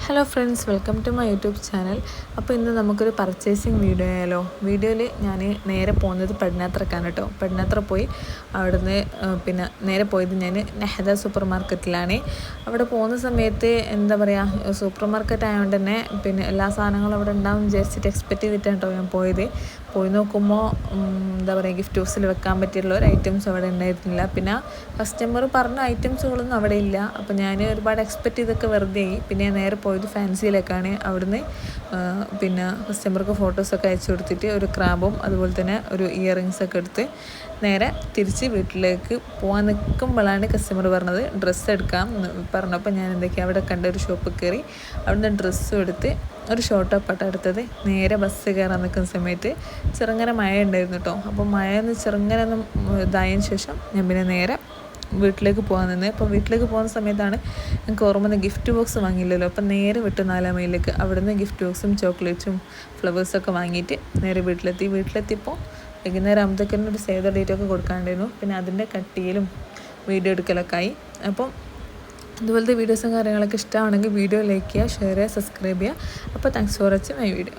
Hello friends, welcome to my YouTube channel. അപ്പോൾ ഇന്ന് നമുക്കൊരു പർച്ചേസിങ് വീഡിയോ ആയാലോ. വീഡിയോയിൽ ഞാൻ നേരെ പോകുന്നത് പെണ്ണാത്രക്കാണ് കേട്ടോ. പെണ്ണാത്ര പോയി അവിടുന്ന് നേരെ പോയത് ഞാൻ നെഹദ സൂപ്പർ മാർക്കറ്റിലാണ്. അവിടെ പോകുന്ന സമയത്ത് എന്താ പറയുക, സൂപ്പർ മാർക്കറ്റ് ആയതുകൊണ്ട് തന്നെ എല്ലാ സാധനങ്ങളും അവിടെ ഉണ്ടാവും വിചാരിച്ചിട്ട് എക്സ്പെക്റ്റ് ചെയ്തിട്ടാണ് കേട്ടോ ഞാൻ പോയത്. പോയി നോക്കുമ്പോൾ എന്താ പറയുക, ഗിഫ്റ്റ് ബോക്സിൽ വെക്കാൻ പറ്റിയുള്ള ഒരു ഐറ്റംസ് അവിടെ ഉണ്ടായിരുന്നില്ല. പിന്നെ കസ്റ്റമർ പറഞ്ഞ ഐറ്റംസുകളൊന്നും അവിടെ ഇല്ല. അപ്പോൾ ഞാൻ ഒരുപാട് എക്സ്പെക്റ്റ് ചെയ്തൊക്കെ വെറുതെ ആയി. പിന്നെ നേരെ പോയത് ഫാൻസിയിലേക്കാണ്. അവിടുന്ന് കസ്റ്റമർക്ക് ഫോട്ടോസൊക്കെ അയച്ചു കൊടുത്തിട്ട് ഒരു ക്രാബും അതുപോലെ തന്നെ ഒരു ഇയറിങ്സൊക്കെ എടുത്ത് നേരെ തിരിച്ച് വീട്ടിലേക്ക് പോകാൻ നിൽക്കുമ്പോഴാണ് കസ്റ്റമർ പറഞ്ഞത് ഡ്രസ്സ് എടുക്കാം പറഞ്ഞപ്പോൾ ഞാൻ അവിടെ കണ്ട ഒരു ഷോപ്പിൽ കയറി അവിടുന്ന് ഡ്രസ്സും എടുത്ത് ഒരു ഷോർട്ട് ടോപ്പാണ് എടുത്തത്. നേരെ ബസ് കയറാൻ നിൽക്കുന്ന സമയത്ത് ചെറുങ്ങനെ മഴ ഉണ്ടായിരുന്നു കേട്ടോ. അപ്പോൾ മഴയൊന്ന് ചെറുങ്ങനെ ഒന്ന് ഇതായതിനു ശേഷം ഞാൻ നേരെ വീട്ടിലേക്ക് പോകാൻ നിന്ന്. അപ്പോൾ വീട്ടിലേക്ക് പോകുന്ന സമയത്താണ് എനിക്ക് ഓർമ്മ വന്നത് ഗിഫ്റ്റ് ബോക്സ് വാങ്ങിയില്ലല്ലോ. അപ്പം നേരെ വിട്ട് 4 മൈലിലേക്ക് അവിടുന്ന് ഗിഫ്റ്റ് ബോക്സും ചോക്ലേറ്റ്സും ഫ്ലവേഴ്സൊക്കെ വാങ്ങിയിട്ട് നേരെ വീട്ടിലെത്തിയപ്പോൾ വൈകുന്നേരം ആകുമ്പോഴത്തേക്കും ഒരു സേവ് ദ ഡേറ്റൊക്കെ കൊടുക്കാണ്ടായിരുന്നു. പിന്നെ അതിൻ്റെ കട്ടിയിലും വീഡിയോ എടുക്കലൊക്കെ ആയി. അപ്പം ഇതുപോലത്തെ വീഡിയോസും കാര്യങ്ങളൊക്കെ ഇഷ്ടമാണെങ്കിൽ വീഡിയോ ലൈക്ക് ചെയ്യുക, ഷെയർ ചെയ്യുക, സബ്സ്ക്രൈബ് ചെയ്യുക. അപ്പോൾ thanks for watching my video.